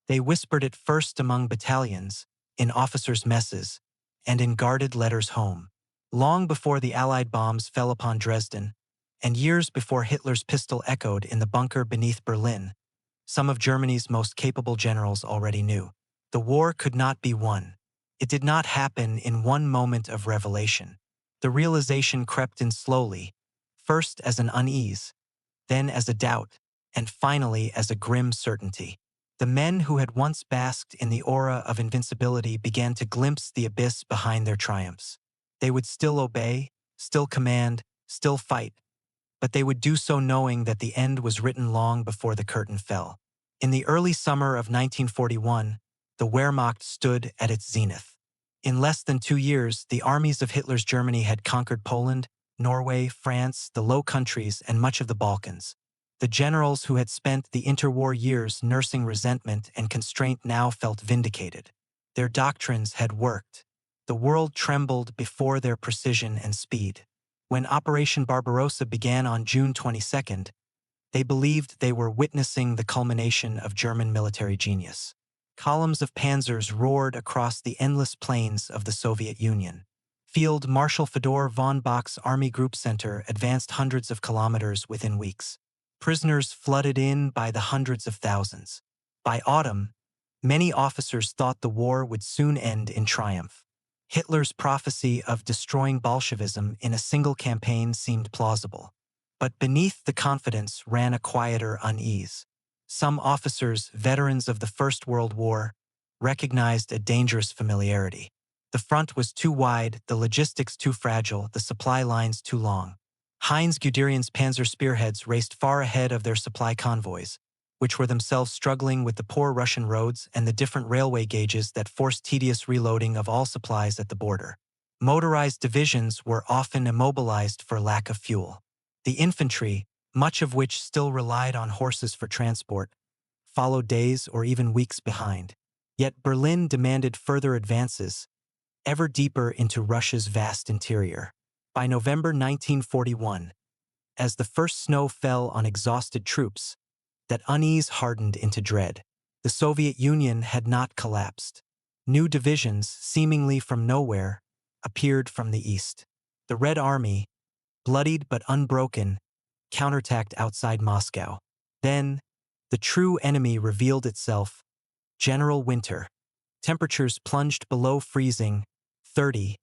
They whispered it first among battalions, in officers' messes, and in guarded letters home. Long before the Allied bombs fell upon Dresden, and years before Hitler's pistol echoed in the bunker beneath Berlin, some of Germany's most capable generals already knew. The war could not be won. It did not happen in one moment of revelation. The realization crept in slowly, first as an unease, then as a doubt, and finally as a grim certainty. The men who had once basked in the aura of invincibility began to glimpse the abyss behind their triumphs. They would still obey, still command, still fight, but they would do so knowing that the end was written long before the curtain fell. In the early summer of 1941, the Wehrmacht stood at its zenith. In less than 2 years, the armies of Hitler's Germany had conquered Poland, Norway, France, the Low Countries, and much of the Balkans. The generals who had spent the interwar years nursing resentment and constraint now felt vindicated. Their doctrines had worked. The world trembled before their precision and speed. When Operation Barbarossa began on June 22nd, they believed they were witnessing the culmination of German military genius. Columns of panzers roared across the endless plains of the Soviet Union. Field Marshal Fedor von Bock's Army Group Center advanced hundreds of kilometers within weeks. Prisoners flooded in by the hundreds of thousands. By autumn, many officers thought the war would soon end in triumph. Hitler's prophecy of destroying Bolshevism in a single campaign seemed plausible. But beneath the confidence ran a quieter unease. Some officers, veterans of the First World War, recognized a dangerous familiarity. The front was too wide, the logistics too fragile, the supply lines too long. Heinz Guderian's panzer spearheads raced far ahead of their supply convoys, which were themselves struggling with the poor Russian roads and the different railway gauges that forced tedious reloading of all supplies at the border. Motorized divisions were often immobilized for lack of fuel. The infantry, much of which still relied on horses for transport, followed days or even weeks behind. Yet Berlin demanded further advances, ever deeper into Russia's vast interior. By November 1941, as the first snow fell on exhausted troops, that unease hardened into dread. The Soviet Union had not collapsed. New divisions, seemingly from nowhere, appeared from the east. The Red Army, bloodied but unbroken, counterattacked outside Moscow. Then, the true enemy revealed itself: General Winter. Temperatures plunged below freezing, 30,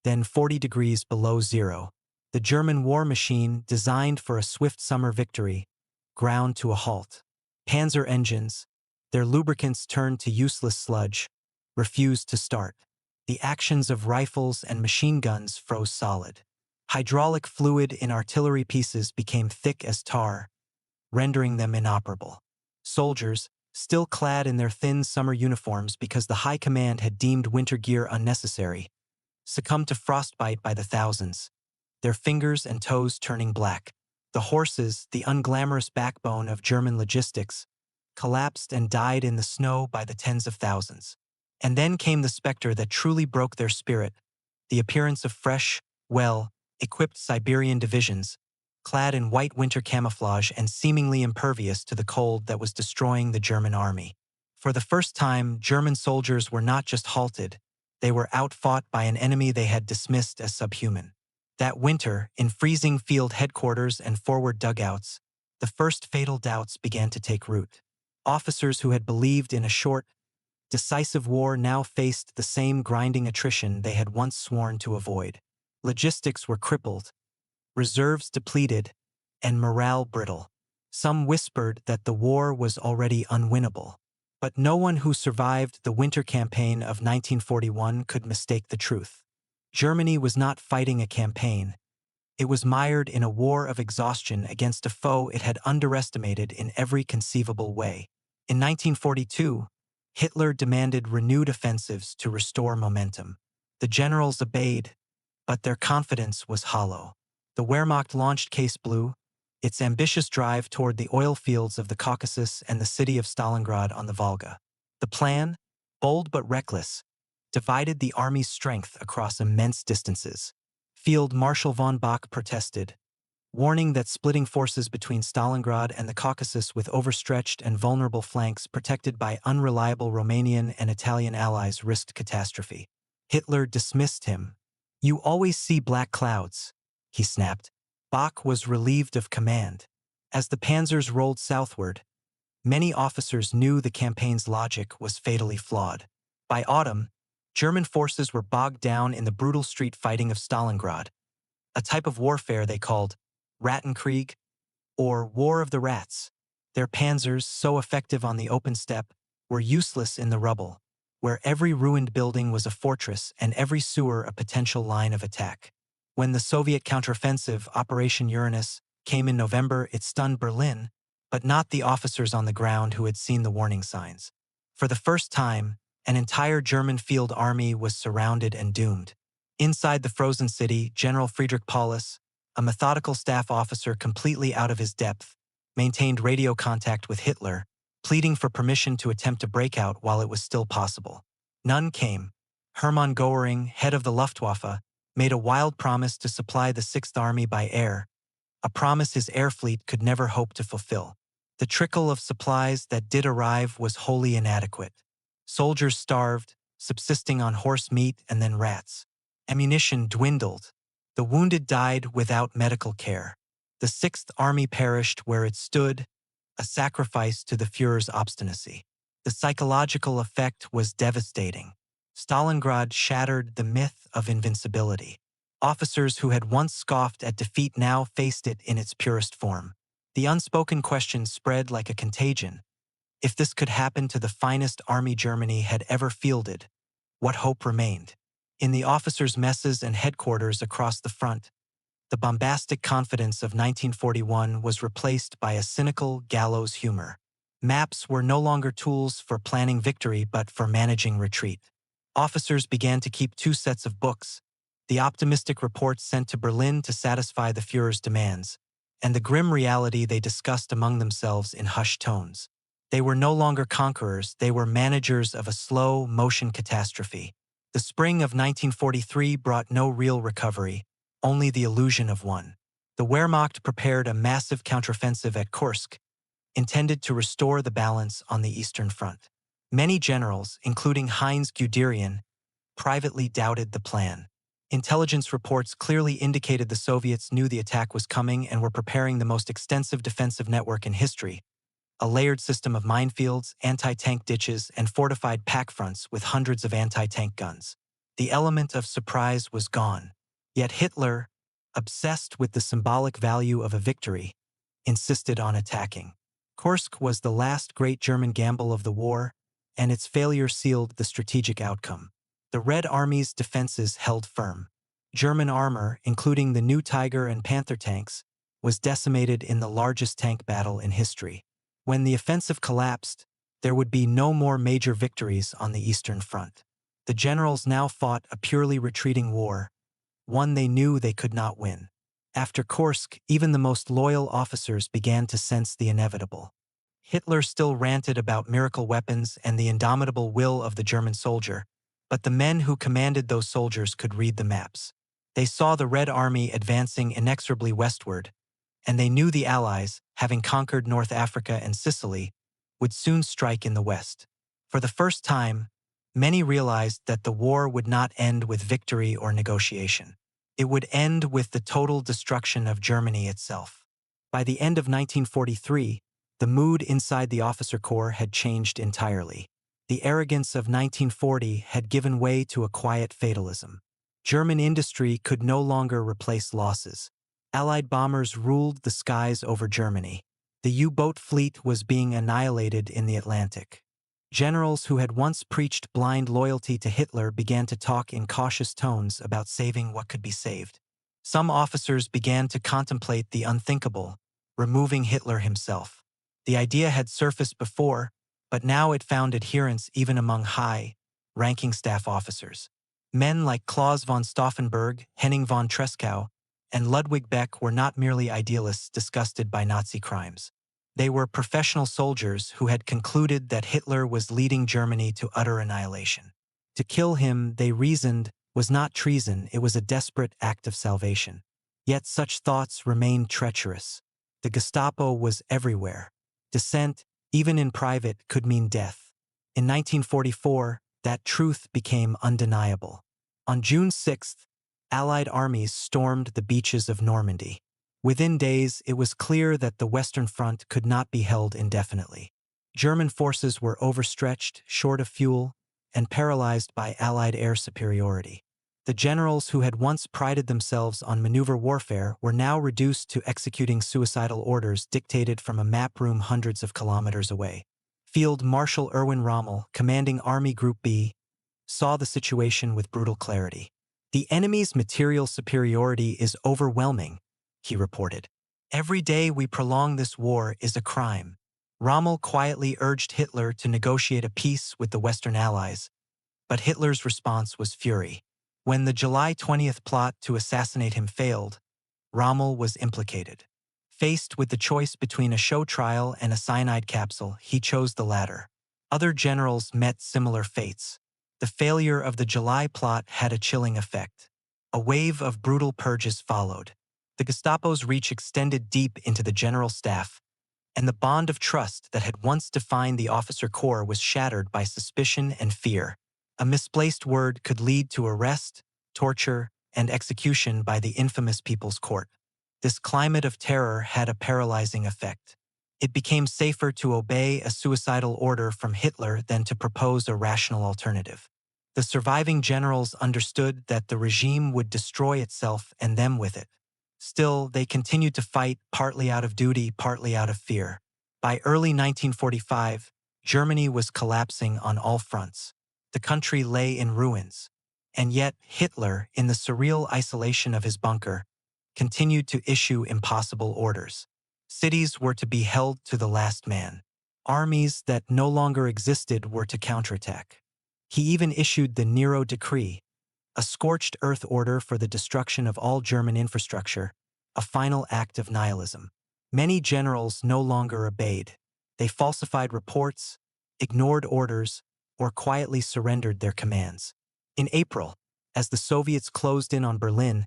then 40 degrees below zero. The German war machine, designed for a swift summer victory, ground to a halt. Panzer engines, their lubricants turned to useless sludge, refused to start. The actions of rifles and machine guns froze solid. Hydraulic fluid in artillery pieces became thick as tar, rendering them inoperable. Soldiers, still clad in their thin summer uniforms because the high command had deemed winter gear unnecessary, succumbed to frostbite by the thousands, their fingers and toes turning black. The horses, the unglamorous backbone of German logistics, collapsed and died in the snow by the tens of thousands. And then came the specter that truly broke their spirit: the appearance of fresh, well-equipped Siberian divisions, clad in white winter camouflage and seemingly impervious to the cold that was destroying the German army. For the first time, German soldiers were not just halted, they were outfought by an enemy they had dismissed as subhuman. That winter, in freezing field headquarters and forward dugouts, the first fatal doubts began to take root. Officers who had believed in a short, decisive war now faced the same grinding attrition they had once sworn to avoid. Logistics were crippled, reserves depleted, and morale brittle. Some whispered that the war was already unwinnable. But no one who survived the winter campaign of 1941 could mistake the truth. Germany was not fighting a campaign. It was mired in a war of exhaustion against a foe it had underestimated in every conceivable way. In 1942, Hitler demanded renewed offensives to restore momentum. The generals obeyed, but their confidence was hollow. The Wehrmacht launched Case Blue, its ambitious drive toward the oil fields of the Caucasus and the city of Stalingrad on the Volga. The plan, bold but reckless, divided the army's strength across immense distances. Field Marshal von Bock protested, warning that splitting forces between Stalingrad and the Caucasus with overstretched and vulnerable flanks protected by unreliable Romanian and Italian allies risked catastrophe. Hitler dismissed him. "You always see black clouds," he snapped. Bach was relieved of command. As the panzers rolled southward, many officers knew the campaign's logic was fatally flawed. By autumn, German forces were bogged down in the brutal street fighting of Stalingrad, a type of warfare they called Rattenkrieg, or War of the Rats. Their panzers, so effective on the open steppe, were useless in the rubble, where every ruined building was a fortress and every sewer a potential line of attack. When the Soviet counteroffensive, Operation Uranus, came in November, it stunned Berlin, but not the officers on the ground who had seen the warning signs. For the first time, an entire German field army was surrounded and doomed. Inside the frozen city, General Friedrich Paulus, a methodical staff officer completely out of his depth, maintained radio contact with Hitler, pleading for permission to attempt a breakout while it was still possible. None came. Hermann Göring, head of the Luftwaffe, made a wild promise to supply the Sixth Army by air, a promise his air fleet could never hope to fulfill. The trickle of supplies that did arrive was wholly inadequate. Soldiers starved, subsisting on horse meat and then rats. Ammunition dwindled. The wounded died without medical care. The Sixth Army perished where it stood, a sacrifice to the Führer's obstinacy. The psychological effect was devastating. Stalingrad shattered the myth of invincibility. Officers who had once scoffed at defeat now faced it in its purest form. The unspoken question spread like a contagion. If this could happen to the finest army Germany had ever fielded, what hope remained? In the officers' messes and headquarters across the front, the bombastic confidence of 1941 was replaced by a cynical gallows humor. Maps were no longer tools for planning victory but for managing retreat. Officers began to keep two sets of books, the optimistic reports sent to Berlin to satisfy the Führer's demands, and the grim reality they discussed among themselves in hushed tones. They were no longer conquerors, they were managers of a slow-motion catastrophe. The spring of 1943 brought no real recovery, only the illusion of one. The Wehrmacht prepared a massive counteroffensive at Kursk, intended to restore the balance on the Eastern Front. Many generals, including Heinz Guderian, privately doubted the plan. Intelligence reports clearly indicated the Soviets knew the attack was coming and were preparing the most extensive defensive network in history, a layered system of minefields, anti-tank ditches, and fortified pack fronts with hundreds of anti-tank guns. The element of surprise was gone. Yet Hitler, obsessed with the symbolic value of a victory, insisted on attacking. Kursk was the last great German gamble of the war, and its failure sealed the strategic outcome. The Red Army's defenses held firm. German armor, including the new Tiger and Panther tanks, was decimated in the largest tank battle in history. When the offensive collapsed, there would be no more major victories on the Eastern Front. The generals now fought a purely retreating war, one they knew they could not win. After Kursk, even the most loyal officers began to sense the inevitable. Hitler still ranted about miracle weapons and the indomitable will of the German soldier, but the men who commanded those soldiers could read the maps. They saw the Red Army advancing inexorably westward, and they knew the Allies, having conquered North Africa and Sicily, would soon strike in the west. For the first time, many realized that the war would not end with victory or negotiation. It would end with the total destruction of Germany itself. By the end of 1943, the mood inside the officer corps had changed entirely. The arrogance of 1940 had given way to a quiet fatalism. German industry could no longer replace losses. Allied bombers ruled the skies over Germany. The U-boat fleet was being annihilated in the Atlantic. Generals who had once preached blind loyalty to Hitler began to talk in cautious tones about saving what could be saved. Some officers began to contemplate the unthinkable, removing Hitler himself. The idea had surfaced before, but now it found adherents even among high-ranking staff officers. Men like Claus von Stauffenberg, Henning von Treschow, and Ludwig Beck were not merely idealists disgusted by Nazi crimes. They were professional soldiers who had concluded that Hitler was leading Germany to utter annihilation. To kill him, they reasoned, was not treason, it was a desperate act of salvation. Yet such thoughts remained treacherous. The Gestapo was everywhere. Dissent, even in private, could mean death. In 1944, that truth became undeniable. On June 6th, Allied armies stormed the beaches of Normandy. Within days, it was clear that the Western Front could not be held indefinitely. German forces were overstretched, short of fuel, and paralyzed by Allied air superiority. The generals who had once prided themselves on maneuver warfare were now reduced to executing suicidal orders dictated from a map room hundreds of kilometers away. Field Marshal Erwin Rommel, commanding Army Group B, saw the situation with brutal clarity. "The enemy's material superiority is overwhelming," he reported. "Every day we prolong this war is a crime." Rommel quietly urged Hitler to negotiate a peace with the Western Allies, but Hitler's response was fury. When the July 20th plot to assassinate him failed, Rommel was implicated. Faced with the choice between a show trial and a cyanide capsule, he chose the latter. Other generals met similar fates. The failure of the July plot had a chilling effect. A wave of brutal purges followed. The Gestapo's reach extended deep into the general staff, and the bond of trust that had once defined the officer corps was shattered by suspicion and fear. A misplaced word could lead to arrest, torture, and execution by the infamous People's Court. This climate of terror had a paralyzing effect. It became safer to obey a suicidal order from Hitler than to propose a rational alternative. The surviving generals understood that the regime would destroy itself and them with it. Still, they continued to fight, partly out of duty, partly out of fear. By early 1945, Germany was collapsing on all fronts. The country lay in ruins. And yet, Hitler, in the surreal isolation of his bunker, continued to issue impossible orders. Cities were to be held to the last man. Armies that no longer existed were to counterattack. He even issued the Nero Decree, a scorched earth order for the destruction of all German infrastructure, a final act of nihilism. Many generals no longer obeyed. They falsified reports, ignored orders, or quietly surrendered their commands. In April, as the Soviets closed in on Berlin,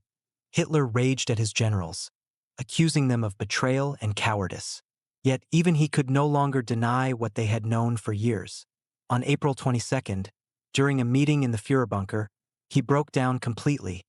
Hitler raged at his generals, accusing them of betrayal and cowardice. Yet even he could no longer deny what they had known for years. On April 22nd, during a meeting in the Führerbunker, he broke down completely,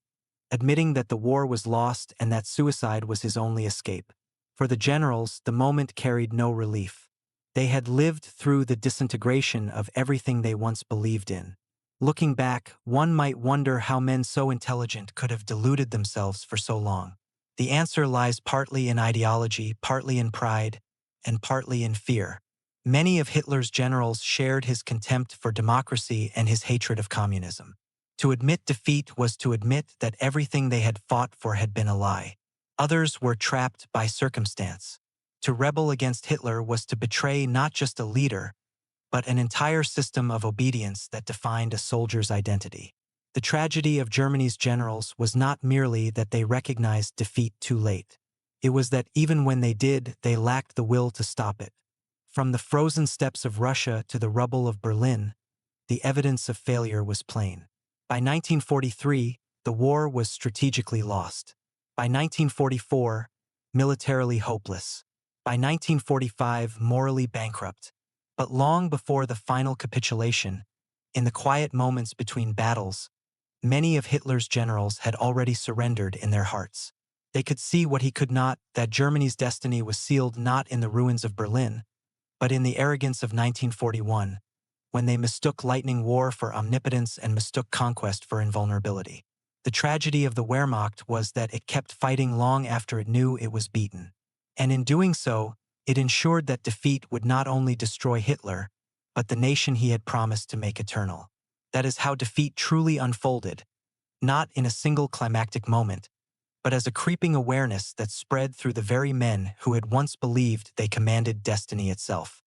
admitting that the war was lost and that suicide was his only escape. For the generals, the moment carried no relief. They had lived through the disintegration of everything they once believed in. Looking back, one might wonder how men so intelligent could have deluded themselves for so long. The answer lies partly in ideology, partly in pride, and partly in fear. Many of Hitler's generals shared his contempt for democracy and his hatred of communism. To admit defeat was to admit that everything they had fought for had been a lie. Others were trapped by circumstance. To rebel against Hitler was to betray not just a leader, but an entire system of obedience that defined a soldier's identity. The tragedy of Germany's generals was not merely that they recognized defeat too late. It was that even when they did, they lacked the will to stop it. From the frozen steppes of Russia to the rubble of Berlin, the evidence of failure was plain. By 1943, the war was strategically lost. By 1944, militarily hopeless. By 1945, morally bankrupt. But long before the final capitulation, in the quiet moments between battles, many of Hitler's generals had already surrendered in their hearts. They could see what he could not, that Germany's destiny was sealed not in the ruins of Berlin, but in the arrogance of 1941, when they mistook lightning war for omnipotence and mistook conquest for invulnerability. The tragedy of the Wehrmacht was that it kept fighting long after it knew it was beaten. And in doing so, it ensured that defeat would not only destroy Hitler, but the nation he had promised to make eternal. That is how defeat truly unfolded, not in a single climactic moment, but as a creeping awareness that spread through the very men who had once believed they commanded destiny itself.